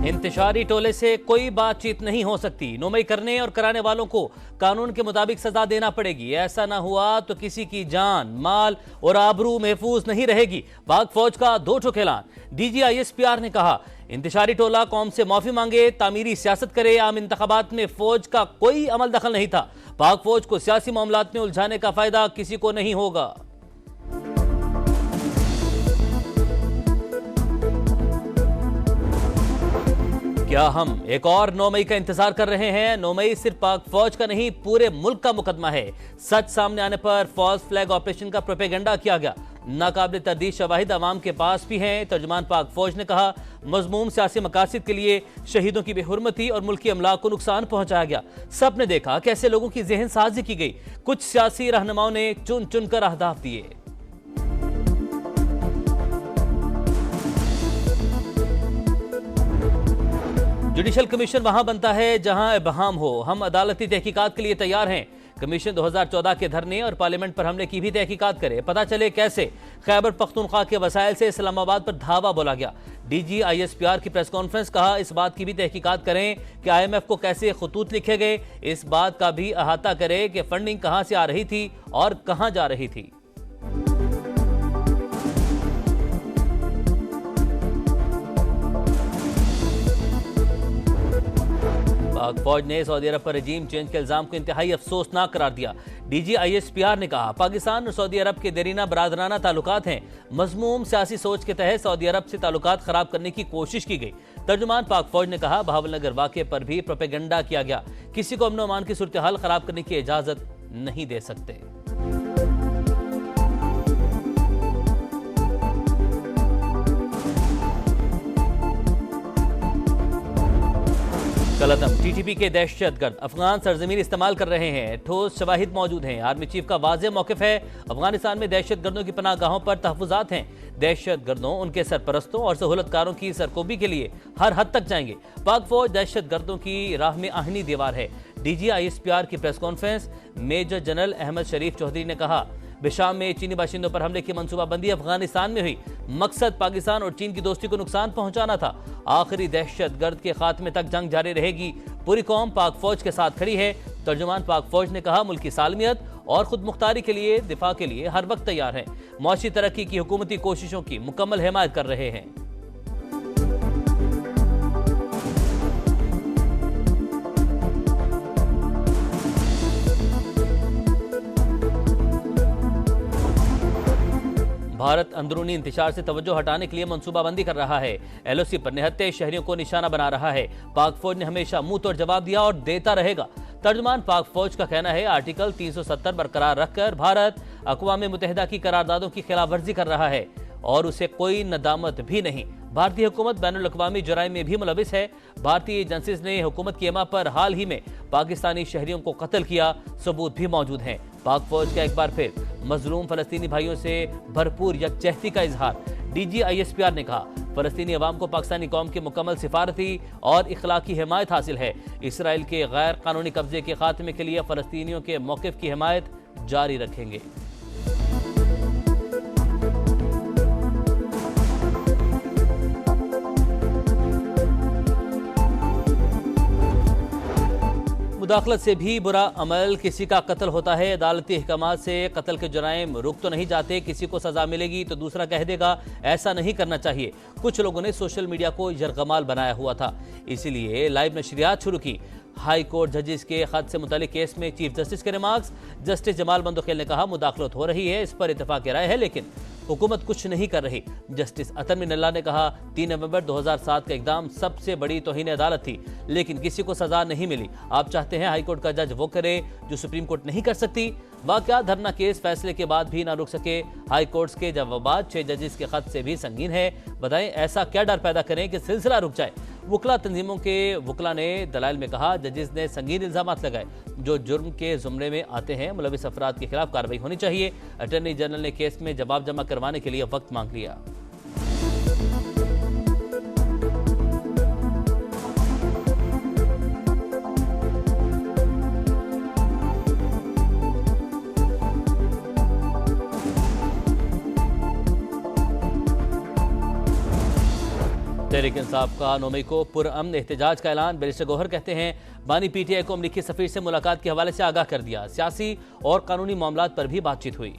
इंतशारी टोले से कोई बातचीत नहीं हो सकती। नोमई करने और कराने वालों को कानून के मुताबिक सजा देना पड़ेगी। ऐसा ना हुआ तो किसी की जान, माल और आबरू महफूज नहीं रहेगी। पाक फौज का दो ठोक ऐलान। डीजी ISPR ने कहा, इंतशारी टोला कौम से माफी मांगे, तामीरी सियासत करे। आम इंतखाबात में फौज का कोई अमल दखल नहीं था। पाक फौज को सियासी मामलात में उलझाने का फायदा किसी को नहीं होगा। क्या हम एक और 9 मई का इंतजार कर रहे हैं? 9 मई सिर्फ पाक फौज का नहीं, पूरे मुल्क का मुकदमा है। सच सामने आने पर फॉल्स फ्लैग ऑपरेशन का प्रोपेगेंडा किया गया। नाकाबिल तर्दीद शवाहिद अवाम के पास भी हैं। तर्जुमान पाक फौज ने कहा, मजमूम सियासी मकासद के लिए शहीदों की बेहुरमती और मुल्की अमलाक को नुकसान पहुंचाया गया। सबने देखा कैसे लोगों की जहन साजी की गई। कुछ सियासी रहनुमाओं ने चुन चुन कर अहदाफ दिए। जुडिशल कमीशन वहां बनता है जहां इबहम हो। हम अदालती तहकीकात के लिए तैयार हैं। कमीशन 2014 के धरने और पार्लियामेंट पर हमले की भी तहकीकात करे। पता चले कैसे खैबर पख्तूनख्वा के वसाइल से इस्लामाबाद पर धावा बोला गया। डीजी ISPR की प्रेस कॉन्फ्रेंस, कहा इस बात की भी तहकीकात करें कि IMF को कैसे खतूत लिखे गए। इस बात का भी अहाता करे कि फंडिंग कहां से आ रही थी और कहां जा रही थी। पाक फौज ने सऊदी अरब पर रजीम चेंज के इल्जाम को इंतहाई अफसोसनाक करार दिया। डीजी ISPR ने कहा, पाकिस्तान और सऊदी अरब के देरीना बरादराना ताल्लुकात हैं। मजमूम सियासी सोच के तहत सऊदी अरब से ताल्लुकात खराब करने की कोशिश की गई। तर्जुमान पाक फौज ने कहा, बहावलनगर वाक़े पर भी प्रोपेगेंडा किया गया। किसी को अमन अमान की सूरत हाल खराब करने की इजाजत नहीं दे सकते। कलतम, TTP के दहशतगर्द अफगान सरजमीन इस्तेमाल कर रहे हैं। ठोस शवाहिद मौजूद हैं। आर्मी चीफ का वाज़ेह मौक़िफ़ है, अफगानिस्तान में दहशतगर्दों की पनाहगाहों पर तहफ़्फ़ुज़ात हैं। दहशतगर्दों, उनके सरपरस्तों और सहूलतकारों की सरकोबी के लिए हर हद तक जाएंगे। पाक फौज दहशतगर्दों की राह में आहनी दीवार है। डीजी ISPR की press conference, major general Ahmed Sharif Chaudhry ने कहा, बेशाम में चीनी बाशिंदों पर हमले की मंसूबाबंदी अफगानिस्तान में हुई। मकसद पाकिस्तान और चीन की दोस्ती को नुकसान पहुंचाना था। आखिरी दहशतगर्द के खात्मे तक जंग जारी रहेगी। पूरी कौम पाक फौज के साथ खड़ी है। तर्जुमान पाक फौज ने कहा, मुल्क की सालमियत और खुद मुख्तारी के लिए दिफा के लिए हर वक्त तैयार है। मुआशी तरक्की की हुकूमती कोशिशों की मुकम्मल हिमायत कर रहे हैं। भारत अंदरूनी इंतशार से तवज्जो हटाने के लिए मंसूबाबंदी कर रहा है। LOC पर निहत्ते शहरियों को निशाना बना रहा है। पाक फौज ने हमेशा मुंह तोड़ जवाब दिया और देता रहेगा। तर्जुमान पाक फौज का कहना है, आर्टिकल 370 बरकरार रखकर भारत अक़वाम मुत्तहिदा की करारदादों की खिलाफ वर्जी कर रहा है और उसे कोई नदामत भी नहीं। भारतीय हुकूमत बैनुल अक़वामी जराइम में भी मुलविस है। भारतीय एजेंसीज ने हुकूमत की एमा पर हाल ही में पाकिस्तानी शहरियों को कत्ल किया, सबूत भी मौजूद हैं। पाक फौज का एक बार फिर मजलूम फलस्तीनी भाइयों से भरपूर यकजहती का इजहार। डीजी ISPR ने कहा, फलस्तीनी अवाम को पाकिस्तानी कौम की मुकम्मल सिफारती और इखलाकी हिमायत हासिल है। इसराइल के गैर कानूनी कब्जे के खात्मे के लिए फलस्तीनियों के मौक़िफ़ की हिमायत जारी रखेंगे। मुदाखलत से भी बुरा अमल किसी का कत्ल होता है। अदालती अहकामात से कत्ल के जुराइम रुक तो नहीं जाते। किसी को सजा मिलेगी तो दूसरा कह देगा ऐसा नहीं करना चाहिए। कुछ लोगों ने सोशल मीडिया को यरगमाल बनाया हुआ था, इसीलिए लाइव नशरियात शुरू की। हाई कोर्ट जजेस के खत से मुतालिक केस में चीफ जस्टिस के रिमार्क्स। जस्टिस जमाल बंदोखेल ने कहा, मुदाखलत हो रही है, इस पर इत्तेफाक राय है, लेकिन हुकूमत कुछ नहीं कर रही। जस्टिस अतर मिनल्ला ने कहा, 3 नवंबर 2007 का इकदाम सबसे बड़ी तौहीन अदालत थी, लेकिन किसी को सजा नहीं मिली। आप चाहते हैं हाई कोर्ट का जज वो करे जो सुप्रीम कोर्ट नहीं कर सकती। वाकया धरना केस फैसले के बाद भी ना रुक सके। हाई कोर्ट के जवाबात 6 जजेस के खत से भी संगीन है। बताएं ऐसा क्या डर पैदा करें कि सिलसिला रुक जाए। वकला तंजीमों के वकला ने दलाइल में कहा, जजेस ने संगीन इल्जामात लगाए जो जुर्म के जुमरे में आते हैं। मुलविस अफराद के खिलाफ कार्रवाई होनी चाहिए। अटॉर्नी जनरल ने केस में जवाब जमा करवाने के लिए वक्त मांग लिया। तहरीक इंसाफ का 9 मई को पुरअमन एहतजाज का ऐलान। बैरिस्टर गौहर कहते हैं बानी पीटीआई को अमरीकी सफीर से मुलाकात के हवाले से आगाह कर दिया। सियासी और कानूनी मामलात पर भी बातचीत हुई।